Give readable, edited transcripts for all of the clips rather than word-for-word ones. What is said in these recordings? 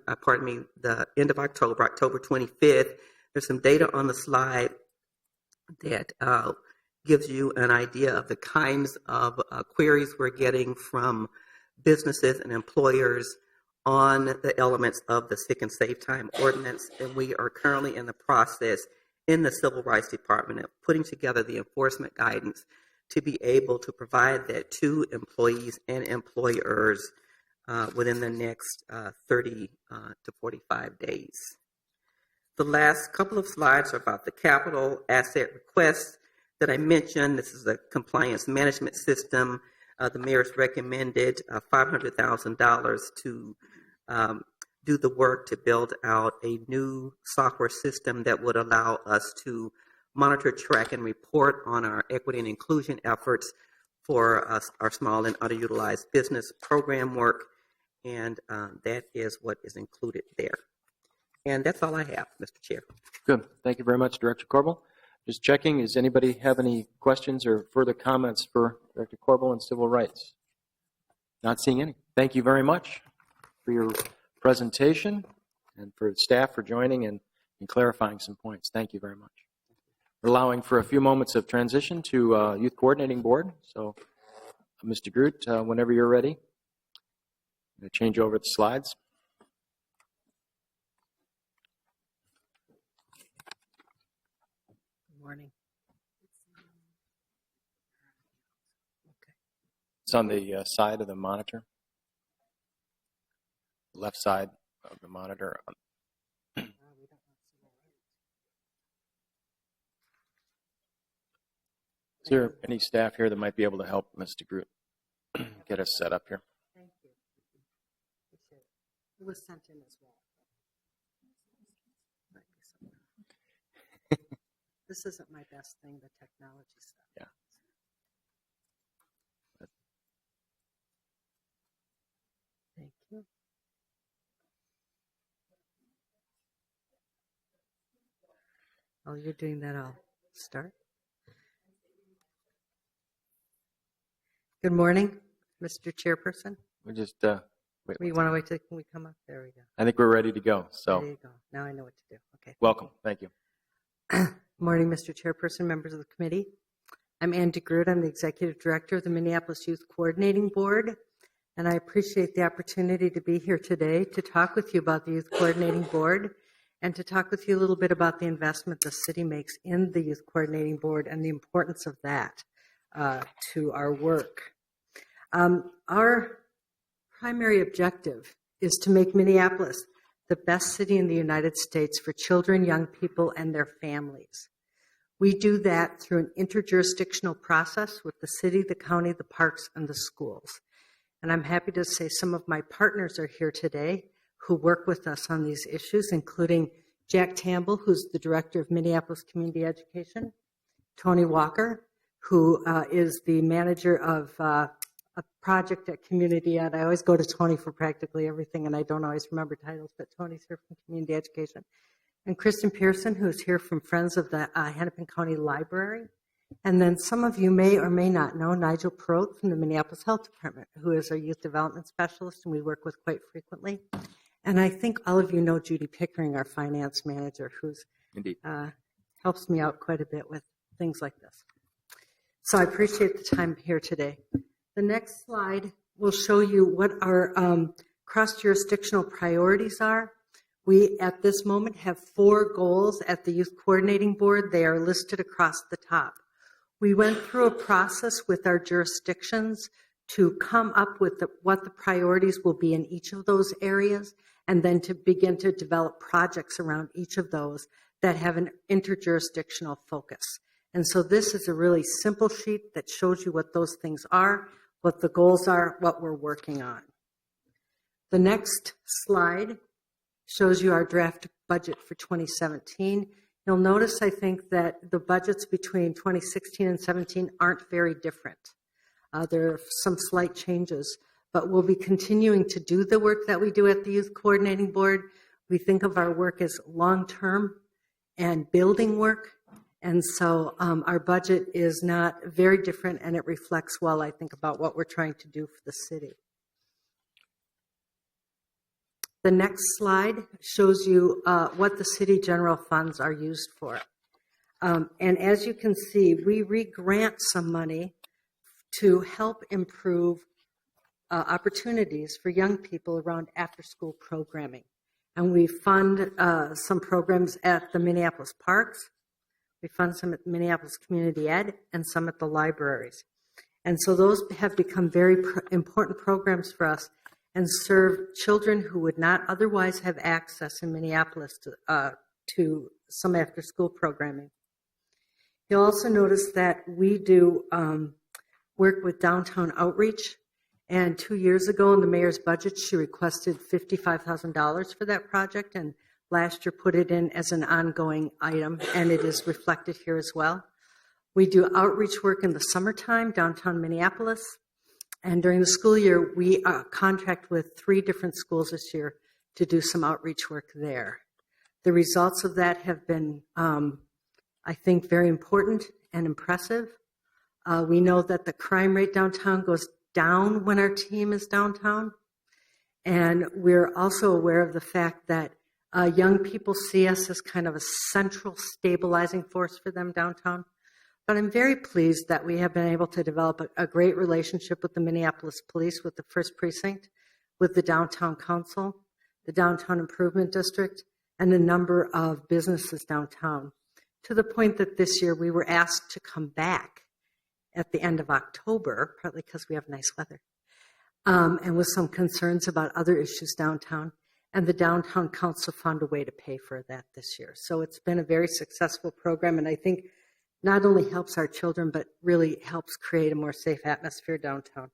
the end of October, October 25th. There's some data on the slide that gives you an idea of the kinds of queries we're getting from businesses and employers on the elements of the Sick and Save Time ordinance. And we are currently in the process in the Civil Rights Department of putting together the enforcement guidance to be able to provide that to employees and employers within the next 30 to 45 days. The last couple of slides are about the capital asset requests that I mentioned. This is a compliance management system. The mayor's recommended $500,000 to do the work to build out a new software system that would allow us to monitor, track, and report on our equity and inclusion efforts for our small and underutilized business program work. And that is what is included there. And that's all I have, Mr. Chair. Good. Thank you very much, Director Corbel. Just checking, does anybody have any questions or further comments for Director Corbel and Civil Rights? Not seeing any. Thank you very much for your presentation and for staff for joining and clarifying some points. Thank you very much. We're allowing for a few moments of transition to Youth Coordinating Board. So, Mr. Groot, whenever you're ready, I'm going to change over the slides. Morning. Okay. It's on the side of the monitor, left side of the monitor. Is there any staff here that might be able to help Mr. Groot get us set up here? Thank you. It was sent in as well. This isn't my best thing, the technology stuff. Yeah. Thank you. While you're doing that, I'll start. Good morning, Mr. Chairperson. We just wait. You want to wait till can we come up? There we go. I think we're ready to go. So there you go. Now I know what to do. Okay. Welcome. Thank you. Morning, Mr. Chairperson, members of the committee. I'm Ann DeGroot. I'm the Executive Director of the Minneapolis Youth Coordinating Board, and I appreciate the opportunity to be here today to talk with you about the Youth Coordinating Board and to talk with you a little bit about the investment the city makes in the Youth Coordinating Board and the importance of that to our work. Our primary objective is to make Minneapolis the best city in the United States for children, young people, and their families. We do that through an interjurisdictional process with the city, the county, the parks, and the schools. And I'm happy to say some of my partners are here today who work with us on these issues, including Jack Tamble, who's the Director of Minneapolis Community Education, Tony Walker, who is the manager of a project at Community Ed. I always go to Tony for practically everything, and I don't always remember titles, but Tony's here from Community Education. And Kristen Pearson, who's here from Friends of the Hennepin County Library. And then some of you may or may not know Nigel Perot from the Minneapolis Health Department, who is our youth development specialist, and we work with quite frequently. And I think all of you know Judy Pickering, our finance manager, who's helps me out quite a bit with things like this. So I appreciate the time here today. The next slide will show you what our cross-jurisdictional priorities are. We, at this moment, have 4 goals at the Youth Coordinating Board. They are listed across the top. We went through a process with our jurisdictions to come up with what the priorities will be in each of those areas, and then to begin to develop projects around each of those that have an interjurisdictional focus. And so this is a really simple sheet that shows you what those things are, what the goals are, what we're working on. The next slide shows you our draft budget for 2017. You'll notice, I think, that the budgets between 2016 and 17 aren't very different. There are some slight changes, but we'll be continuing to do the work that we do at the Youth Coordinating Board. We think of our work as long-term and building work. And so our budget is not very different, and it reflects well, I think, about what we're trying to do for the city. The next slide shows you what the city general funds are used for. And as you can see, we re-grant some money to help improve opportunities for young people around after-school programming. And we fund some programs at the Minneapolis parks. We fund some at Minneapolis Community Ed and some at the libraries. And so those have become very important programs for us and serve children who would not otherwise have access in Minneapolis to some after-school programming. You'll also notice that we do work with downtown outreach. And 2 years ago in the mayor's budget, she requested $55,000 for that project, and last year put it in as an ongoing item, and it is reflected here as well. We do outreach work in the summertime, downtown Minneapolis, and during the school year, we contract with 3 different schools this year to do some outreach work there. The results of that have been, I think, very important and impressive. We know that the crime rate downtown goes down when our team is downtown. And we're also aware of the fact that young people see us as kind of a central stabilizing force for them downtown. But I'm very pleased that we have been able to develop a great relationship with the Minneapolis Police, with the 1st Precinct, with the Downtown Council, the Downtown Improvement District, and a number of businesses downtown, to the point that this year we were asked to come back at the end of October, partly because we have nice weather, and with some concerns about other issues downtown. And the Downtown Council found a way to pay for that this year. So it's been a very successful program, and I think not only helps our children, but really helps create a more safe atmosphere downtown.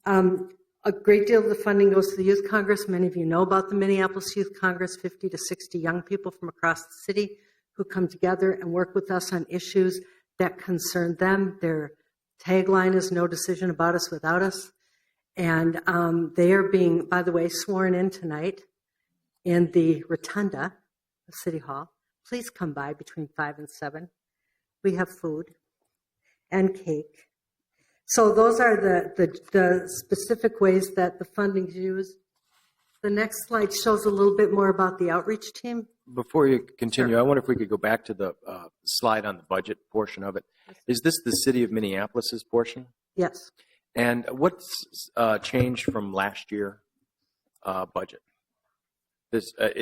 A great deal of the funding goes to the Youth Congress. Many of you know about the Minneapolis Youth Congress, 50 to 60 young people from across the city who come together and work with us on issues that concern them. Their tagline is "No decision about us without us." And they are being, by the way, sworn in tonight in the rotunda of City Hall. Please come by between 5 and 7. We have food and cake. So those are the specific ways that the funding is used. The next slide shows a little bit more about the outreach team. Before you continue, Sure. I wonder if we could go back to the slide on the budget portion of it. Is this the City of Minneapolis's portion? Yes. And what's changed from last year budget? It's a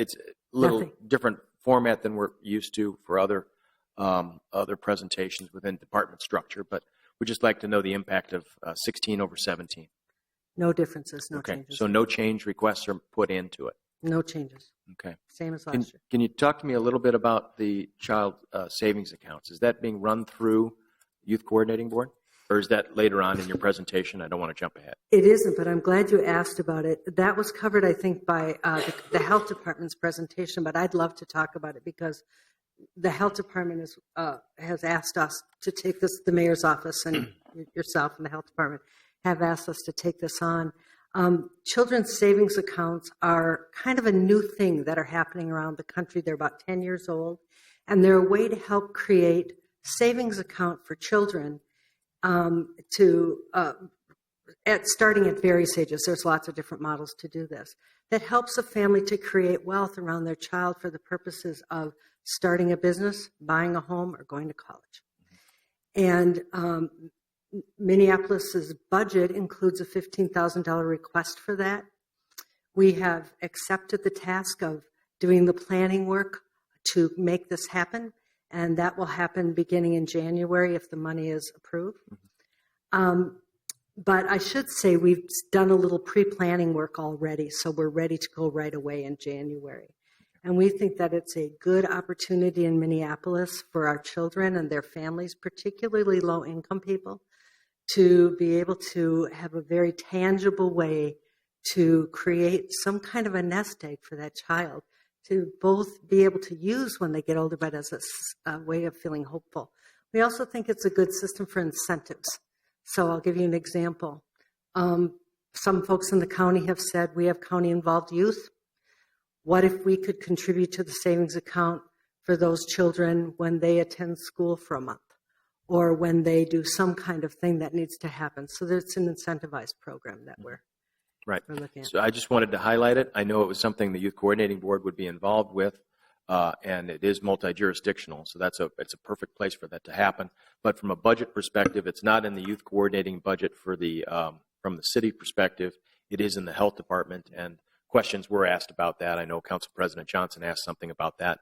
little Nothing. different format than we're used to for other presentations within department structure, but we'd just like to know the impact of 16 over 17. No differences, no Okay, changes. so no change requests are put into it. No changes. Okay. Same as last year. Can you talk to me a little bit about the child savings accounts? Is that being run through Youth Coordinating Board? Or is that later on in your presentation? I don't want to jump ahead. It isn't, but I'm glad you asked about it. That was covered, I think, by the Health Department's presentation, but I'd love to talk about it because the Health Department has asked us to take this, the Mayor's Office and yourself and the Health Department have asked us to take this on. Children's savings accounts are kind of a new thing that are happening around the country. They're about 10 years old, and they're a way to help create savings account for children starting at various ages. There's lots of different models to do this. That helps a family to create wealth around their child for the purposes of starting a business, buying a home, or going to college. And Minneapolis's budget includes a $15,000 request for that. We have accepted the task of doing the planning work to make this happen, and that will happen beginning in January if the money is approved. But I should say we've done a little pre-planning work already, so we're ready to go right away in January. And we think that it's a good opportunity in Minneapolis for our children and their families, particularly low-income people, to be able to have a very tangible way to create some kind of a nest egg for that child to both be able to use when they get older, but as a way of feeling hopeful. We also think it's a good system for incentives. So I'll give you an example. Some folks in the county have said we have county-involved youth. What if we could contribute to the savings account for those children when they attend school for a month or when they do some kind of thing that needs to happen? So it's an incentivized program that we're Right. we're looking at. So I just wanted to highlight it. I know it was something the Youth Coordinating Board would be involved with, and it is multi-jurisdictional, so it's a perfect place for that to happen. But from a budget perspective, it's not in the Youth Coordinating budget for from the city perspective. It is in the Health Department, and questions were asked about that. I know Council President Johnson asked something about that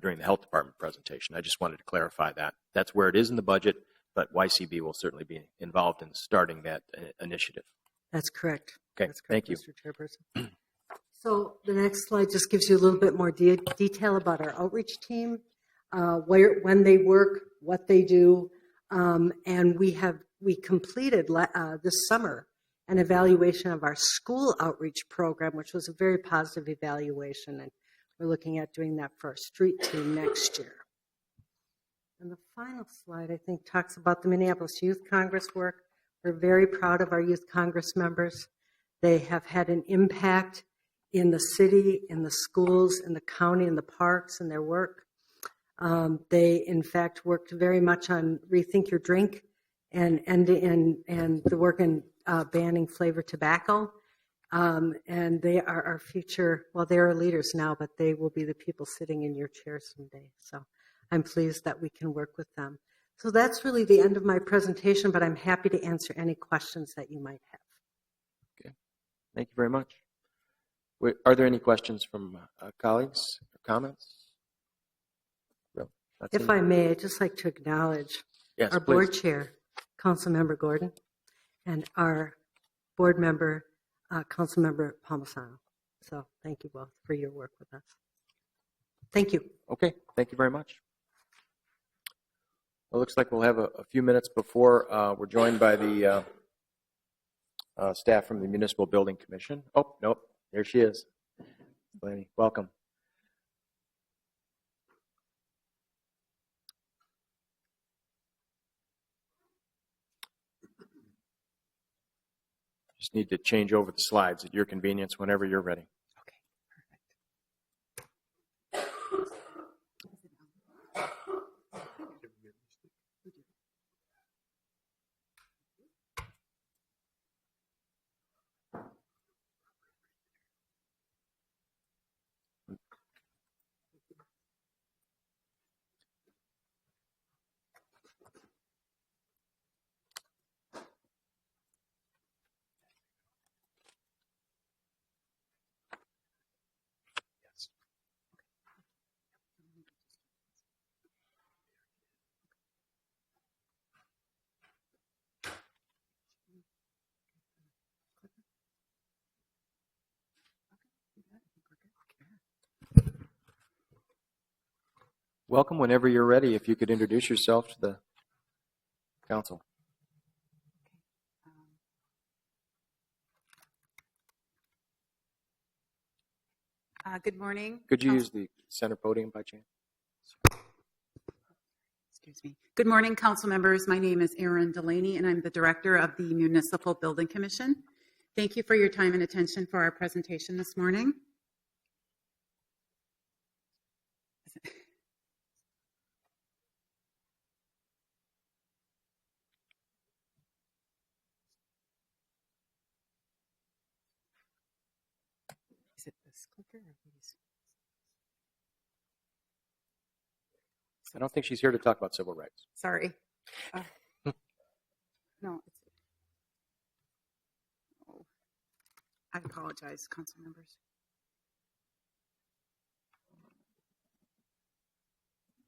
during the Health Department presentation. I just wanted to clarify that. That's where it is in the budget, but YCB will certainly be involved in starting that initiative. That's correct. Okay, That's correct, thank you. Mr. Chairperson. So the next slide just gives you a little bit more detail about our outreach team, when they work, what they do, and we completed this summer an evaluation of our school outreach program, which was a very positive evaluation, and we're looking at doing that for our street team next year. And the final slide, I think, talks about the Minneapolis Youth Congress work. We're very proud of our Youth Congress members. They have had an impact in the city, in the schools, in the county, in the parks, in their work. They, in fact, worked very much on Rethink Your Drink and the work in banning flavored tobacco. And they are our future, well, they are leaders now, but they will be the people sitting in your chair someday. So I'm pleased that we can work with them. So that's really the end of my presentation, but I'm happy to answer any questions that you might have. Okay, thank you very much. Are there any questions from colleagues or comments? No, If I may, I'd just like to acknowledge our board chair, Councilmember Gordon, and our board member, Councilmember Palmisano. So thank you both for your work with us. Thank you. Okay, thank you very much. Well, it looks like we'll have a few minutes before we're joined by the staff from the Municipal Building Commission. Oh, nope, there she is. Laney, welcome. Just need to change over the slides at your convenience whenever you're ready. Welcome whenever you're ready. If you could introduce yourself to the council. Good morning. Could you use the center podium by chance? Excuse me. Good morning, council members. My name is Erin Delaney, and I'm the director of the Municipal Building Commission. Thank you for your time and attention for our presentation this morning. Is it this clicker or these? I don't think she's here to talk about civil rights. Sorry. No. Oh, I apologize, council members.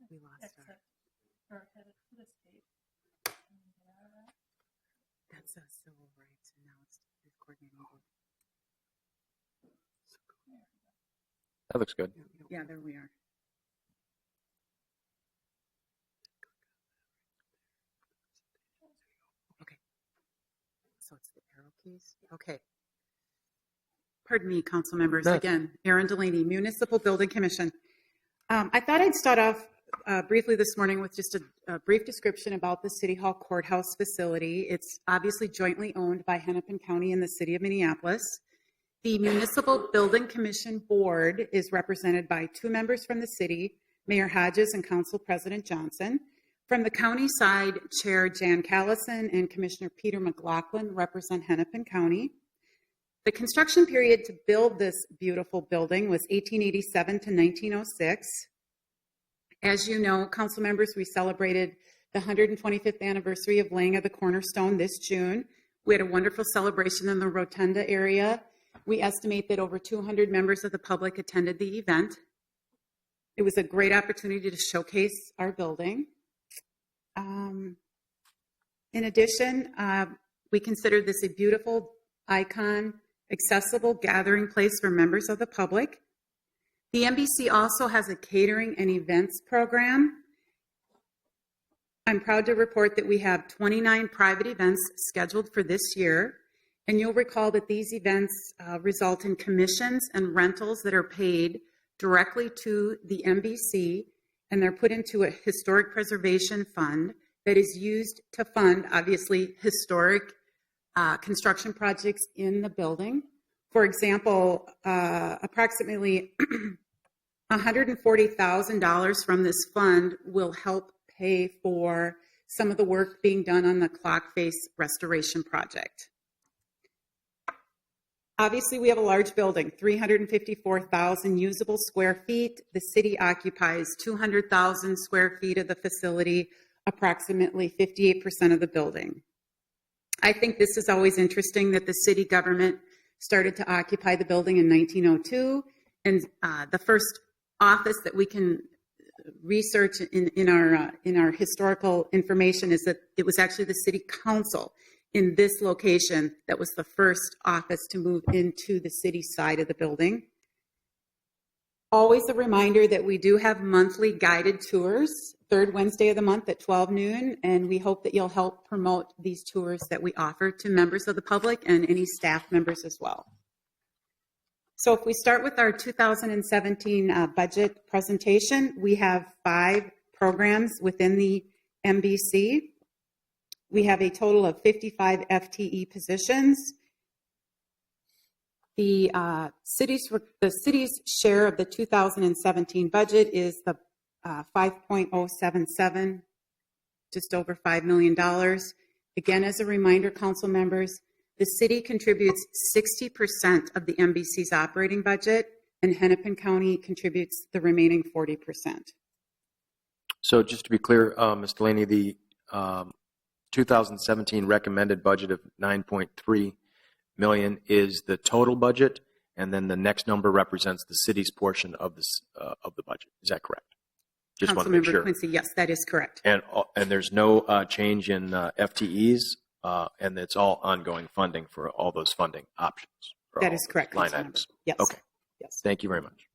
We lost our. That's a civil rights, and now it's the coordinating board. That looks good. Yeah, there we are. Okay. So it's the arrow keys. Okay. Pardon me, council members. No. Again, Erin Delaney, Municipal Building Commission. I thought I'd start off briefly this morning with just a brief description about the City Hall Courthouse facility. It's obviously jointly owned by Hennepin County and the City of Minneapolis. The Municipal Building Commission Board is represented by 2 members from the city, Mayor Hodges and Council President Johnson. From the county side, Chair Jan Callison and Commissioner Peter McLaughlin represent Hennepin County. The construction period to build this beautiful building was 1887 to 1906. As you know, council members, we celebrated the 125th anniversary of laying of the cornerstone this June. We had a wonderful celebration in the rotunda area. We estimate that over 200 members of the public attended the event. It was a great opportunity to showcase our building. In addition, we consider this a beautiful icon, accessible gathering place for members of the public. The MBC also has a catering and events program. I'm proud to report that we have 29 private events scheduled for this year. And you'll recall that these events result in commissions and rentals that are paid directly to the MBC, and they're put into a historic preservation fund that is used to fund, obviously, historic construction projects in the building. For example, approximately $140,000 from this fund will help pay for some of the work being done on the clock face restoration project. Obviously, we have a large building, 354,000 usable square feet. The city occupies 200,000 square feet of the facility, approximately 58% of the building. I think this is always interesting that the city government started to occupy the building in 1902, and the first office that we can research in our historical information is that it was actually the city council in this location that was the first office to move into the city side of the building. Always a reminder that we do have monthly guided tours, third Wednesday of the month at 12 noon, and we hope that you'll help promote these tours that we offer to members of the public and any staff members as well. So if we start with our 2017 budget presentation, we have 5 programs within the MBC. We have a total of 55 FTE positions. The city's share of the 2017 budget is the 5.077, just over $5 million. Again, as a reminder, council members, the city contributes 60% of the MBC's operating budget, and Hennepin County contributes the remaining 40%. So just to be clear, Ms. Delaney, the 2017 recommended budget of $9.3 million is the total budget, and then the next number represents the city's portion of the budget. Is that correct? Just want to make sure. Quincy, yes, that is correct. And there's no change in FTEs, and it's all ongoing funding for all those funding options. That is correct. Line items. Yes. Okay. Yes. Thank you very much.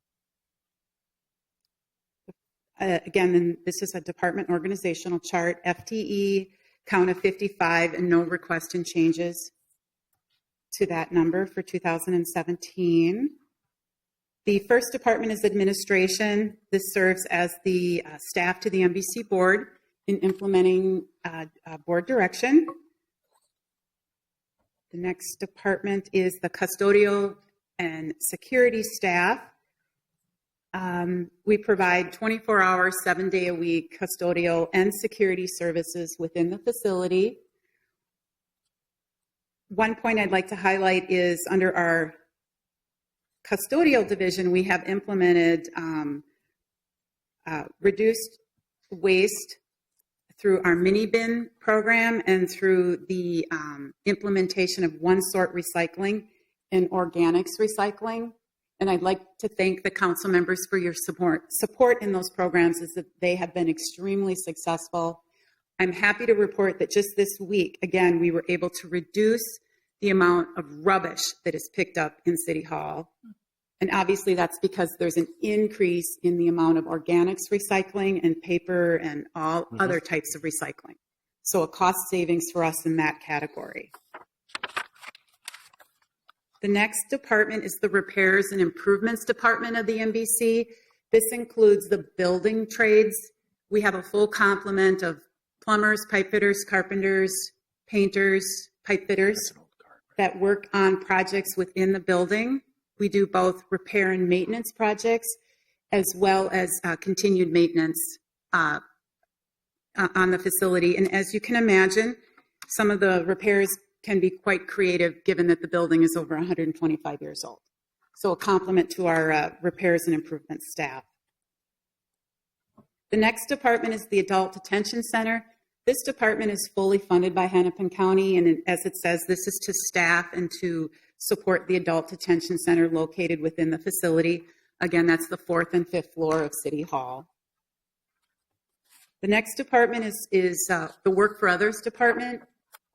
Again, then this is a department organizational chart, FTE, count of 55, and no request and changes to that number for 2017. The first department is administration. This serves as the staff to the MBC board in implementing board direction. The next department is the custodial and security staff. We provide 24-hour, 7-day-a-week custodial and security services within the facility. One point I'd like to highlight is under our custodial division, we have implemented reduced waste through our mini bin program and through the implementation of one-sort recycling and organics recycling. And I'd like to thank the council members for your support in those programs, is that they have been extremely successful. I'm happy to report that just this week, again, we were able to reduce the amount of rubbish that is picked up in City Hall. And obviously that's because there's an increase in the amount of organics recycling and paper and all other types of recycling. So a cost savings for us in that category. The next department is the repairs and improvements department of the MBC. This includes the building trades. We have a full complement of plumbers, pipe fitters, carpenters, painters, pipe fitters that work on projects within the building. We do both repair and maintenance projects as well as continued maintenance on the facility. And as you can imagine, some of the repairs can be quite creative given that the building is over 125 years old. So a compliment to our repairs and improvement staff. The next department is the Adult Detention Center. This department is fully funded by Hennepin County, and as it says, this is to staff and to support the Adult Detention Center located within the facility. Again, that's the 4th and 5th floor of City Hall. The next department is the Work for Others department.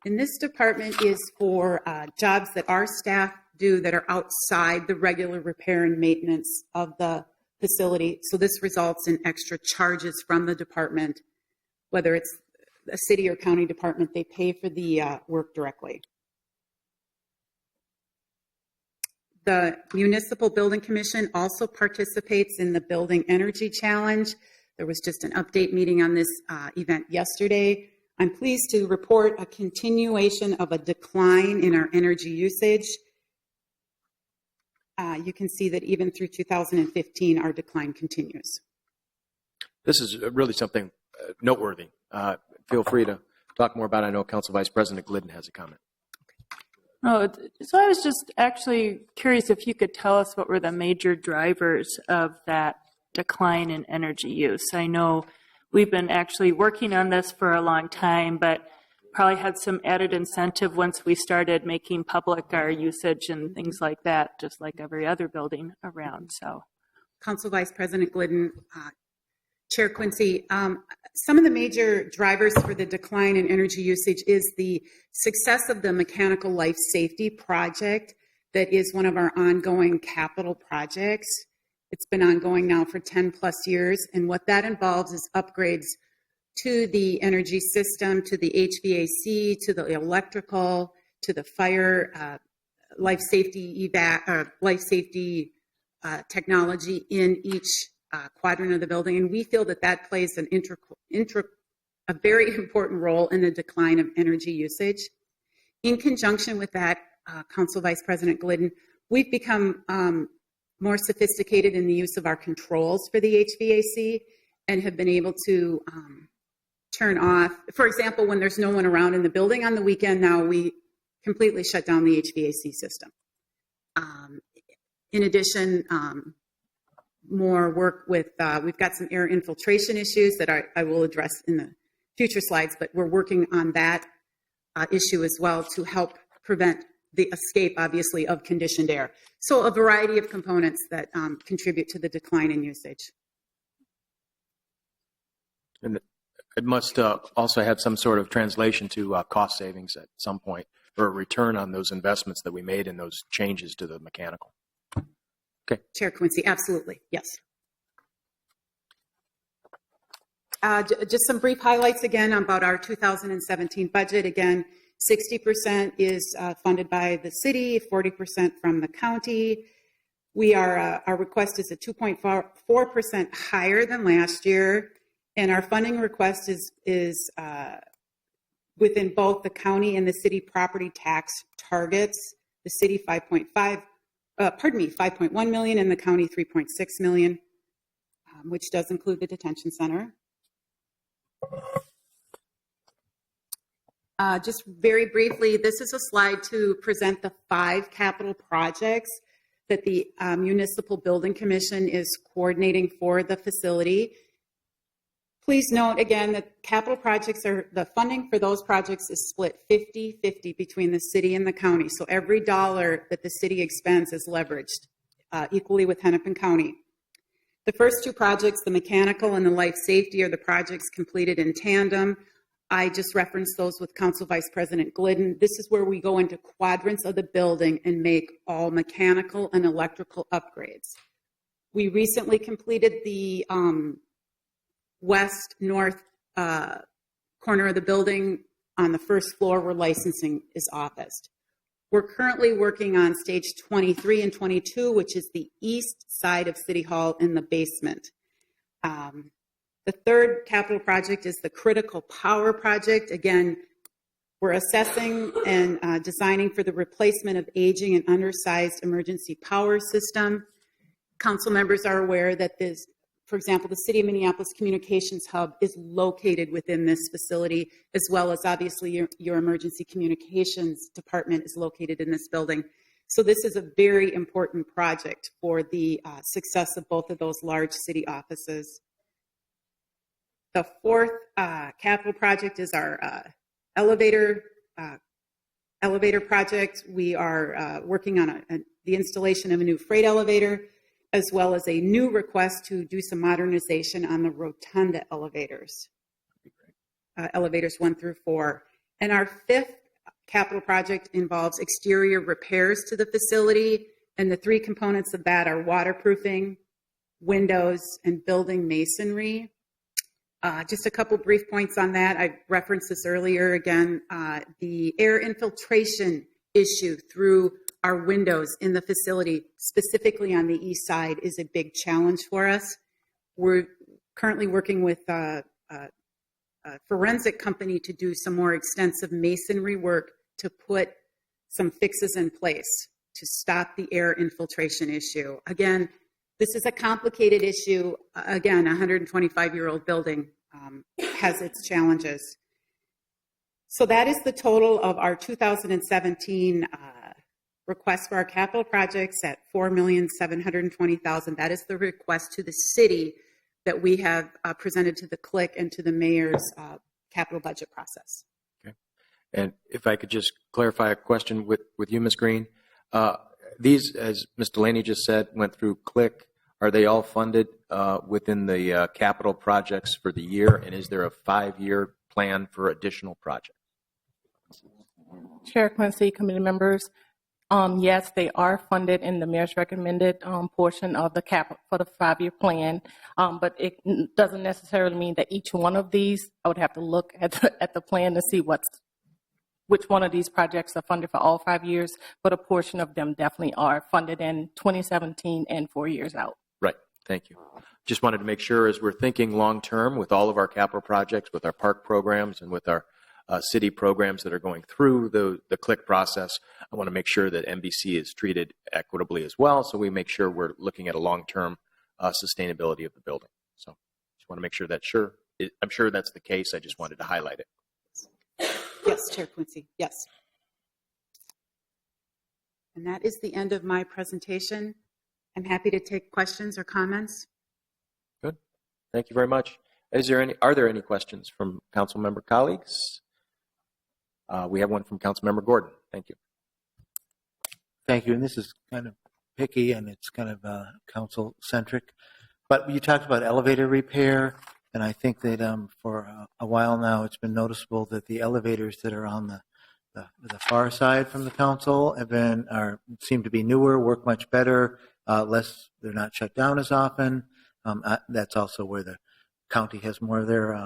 And this department is for jobs that our staff do that are outside the regular repair and maintenance of the facility. So this results in extra charges from the department, whether it's a city or county department, they pay for the work directly. The Municipal Building Commission also participates in the Building Energy Challenge. There was just an update meeting on this event yesterday. I'm pleased to report a continuation of a decline in our energy usage. You can see that even through 2015, our decline continues. This is really something noteworthy. Feel free to talk more about it. I know Council Vice President Glidden has a comment. Oh, so I was just actually curious if you could tell us what were the major drivers of that decline in energy use. I know we've been actually working on this for a long time, but probably had some added incentive once we started making public our usage and things like that, just like every other building around. So, Council Vice President Glidden, Chair Quincy, some of the major drivers for the decline in energy usage is the success of the Mechanical Life Safety Project that is one of our ongoing capital projects. It's been ongoing now for 10 plus years, and what that involves is upgrades to the energy system, to the HVAC, to the electrical, to the fire, life safety technology in each quadrant of the building. And we feel that that plays an a very important role in the decline of energy usage. In conjunction with that, Council Vice President Glidden, we've become more sophisticated in the use of our controls for the HVAC and have been able to turn off, for example, when there's no one around in the building on the weekend, now we completely shut down the HVAC system. In addition, more work with, we've got some air infiltration issues that I will address in the future slides, but we're working on that issue as well to help prevent the escape, obviously, of conditioned air. So a variety of components that contribute to the decline in usage. And it must also have some sort of translation to cost savings at some point, or a return on those investments that we made in those changes to the mechanical. Okay. Chair Quincy, absolutely, yes. Just some brief highlights again about our 2017 budget. Again, 60% is funded by the city, 40% from the county. We are, our request is at 2.4% higher than last year, and our funding request is within both the county and the city property tax targets. The city 5.1 million, and the county 3.6 million, which does include the detention center. Just very briefly, this is a slide to present the 5 capital projects that the Municipal Building Commission is coordinating for the facility. Please note again that capital projects the funding for those projects is split 50-50 between the city and the county. So every dollar that the city expends is leveraged equally with Hennepin County. The first 2 projects, the mechanical and the life safety, are the projects completed in tandem. I just referenced those with Council Vice President Glidden. This is where we go into quadrants of the building and make all mechanical and electrical upgrades. We recently completed the west-north corner of the building on the first floor where licensing is officed. We're currently working on stage 23 and 22, which is the east side of City Hall in the basement. The third capital project is the critical power project. Again, we're assessing and designing for the replacement of aging and undersized emergency power system. Council members are aware that this for example, the City of Minneapolis Communications Hub is located within this facility, as well as obviously your emergency communications department is located in this building. So this is a very important project for the success of both of those large city offices. The fourth capital project is our elevator project. We are working on the installation of a new freight elevator, as well as a new request to do some modernization on the rotunda elevators, elevators 1 through 4. And our fifth capital project involves exterior repairs to the facility, and the three components of that are waterproofing, windows, and building masonry. Just a couple brief points on that. I referenced this earlier again. The air infiltration issue through our windows in the facility, specifically on the east side, is a big challenge for us. We're currently working with a forensic company to do some more extensive masonry work to put some fixes in place to stop the air infiltration issue. Again, this is a complicated issue. Again, a 125-year-old building has its challenges. So that is the total of our 2017 request for our capital projects at $4,720,000. That is the request to the city that we have presented to the CLIC and to the mayor's capital budget process. Okay. And if I could just clarify a question with you, Ms. Green. These, as Ms. Delaney just said, went through CLIC. Are they all funded within the capital projects for the year? And is there a 5-year plan for additional projects? Chair Quincy, committee members, yes, they are funded in the mayor's recommended portion of the capital for the 5-year plan, but it doesn't necessarily mean that each one of these. I would have to look at the plan to see which one of these projects are funded for all 5 years, but a portion of them definitely are funded in 2017 and 4 years out. Right. Thank you. Just wanted to make sure, as we're thinking long term with all of our capital projects, with our park programs and with our city programs that are going through the CLIC process, I want to make sure that MBC is treated equitably as well. So we make sure we're looking at a long-term sustainability of the building. So just want to make sure I'm sure that's the case. I just wanted to highlight it. Yes, Chair Quincy, yes. And that is the end of my presentation. I'm happy to take questions or comments. Good. Thank you very much. Are there any questions from council member colleagues? We have one from Councilmember Gordon. Thank you. Thank you. And this is kind of picky and it's kind of council-centric. But you talked about elevator repair, and I think that for a while now it's been noticeable that the elevators that are on the far side from the council seem to be newer, work much better, they're not shut down as often. That's also where the county has more of their,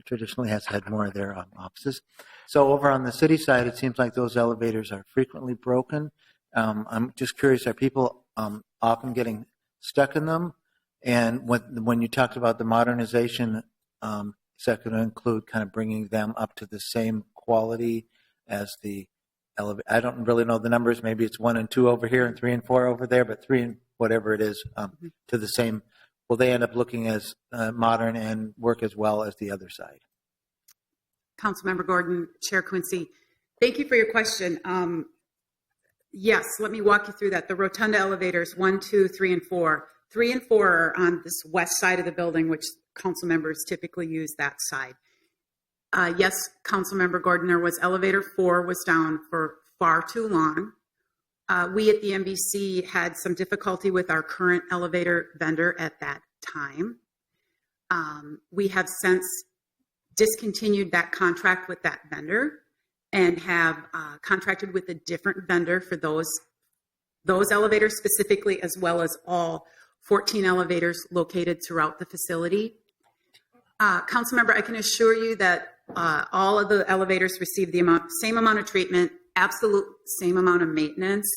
traditionally has had more of their offices. So over on the city side, it seems like those elevators are frequently broken. I'm just curious, are people often getting stuck in them? And when you talked about the modernization, is that going to include kind of bringing them up to the same quality as the elevator? I don't really know the numbers. Maybe it's 1 and 2 over here and 3 and 4 over there, but 3 and whatever it is to the same. Will they end up looking as modern and work as well as the other side? Councilmember Gordon, Chair Quincy, thank you for your question. Yes, let me walk you through that. The rotunda elevators 1, 2, 3, and 4. 3 and 4 are on this west side of the building, which council members typically use that side. Yes, Councilmember Gordon, there was elevator 4 was down for far too long. We at the MBC had some difficulty with our current elevator vendor at that time. We have since discontinued that contract with that vendor and have contracted with a different vendor for those elevators specifically, as well as all 14 elevators located throughout the facility. Councilmember, I can assure you that all of the elevators receive the same amount of treatment, absolute same amount of maintenance.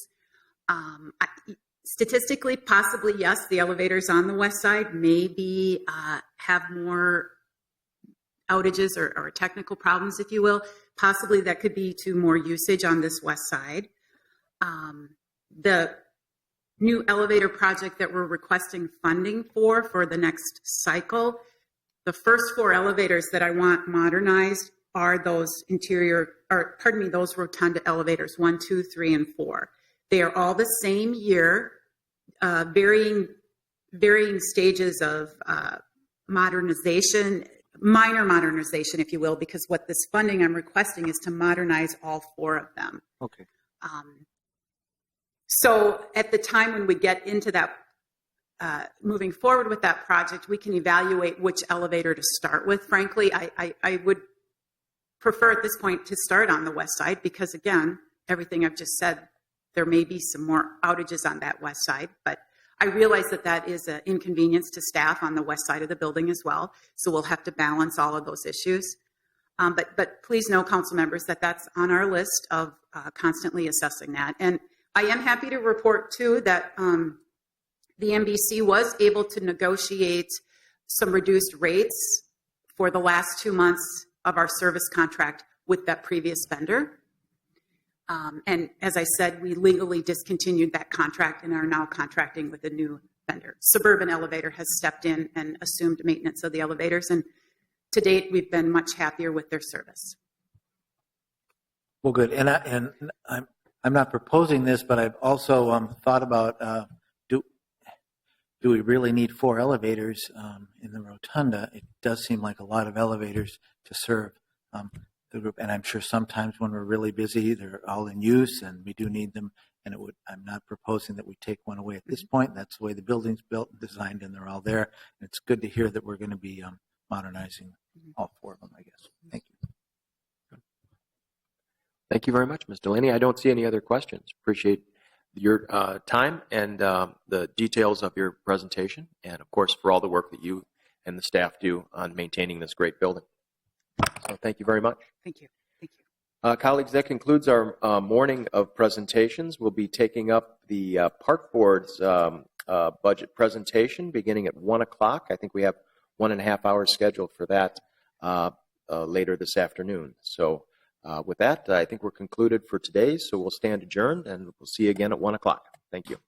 Statistically, possibly, yes, the elevators on the west side maybe have more outages or technical problems, if you will. Possibly that could be to more usage on this west side. The new elevator project that we're requesting funding for the next cycle. The first 4 elevators that I want modernized are those those rotunda elevators, 1, 2, 3, and 4. They are all the same year, varying stages of modernization, minor modernization, if you will, because what this funding I'm requesting is to modernize all 4 of them. Okay. So at the time when we get into that, moving forward with that project, we can evaluate which elevator to start with. Frankly, I would prefer at this point to start on the west side because, again, everything I've just said, there may be some more outages on that west side, but I realize that is an inconvenience to staff on the west side of the building as well, so we'll have to balance all of those issues. But please know, council members, that that's on our list of constantly assessing that. And I am happy to report, too, that the MBC was able to negotiate some reduced rates for the last 2 months of our service contract with that previous vendor. And as I said, we legally discontinued that contract and are now contracting with a new vendor. Suburban Elevator has stepped in and assumed maintenance of the elevators, and to date, we've been much happier with their service. Well, good. And I'm not proposing this, but I've also thought about do we really need 4 elevators in the rotunda? It does seem like a lot of elevators to serve the group, and I'm sure sometimes when we're really busy, they're all in use, and we do need them. And I'm not proposing that we take one away at this point. That's the way the building's built and designed, and they're all there. And it's good to hear that we're going to be modernizing all 4 of them, I guess. Thank you. Thank you very much, Ms. Delaney. I don't see any other questions. Appreciate your time and the details of your presentation, and of course for all the work that you and the staff do on maintaining this great building. So thank you very much. Thank you. Thank you. Colleagues, that concludes our morning of presentations. We'll be taking up the Park Board's budget presentation beginning at 1 o'clock. I think we have 1.5 hours scheduled for that later this afternoon. So with that, I think we're concluded for today. So we'll stand adjourned, and we'll see you again at 1 o'clock. Thank you.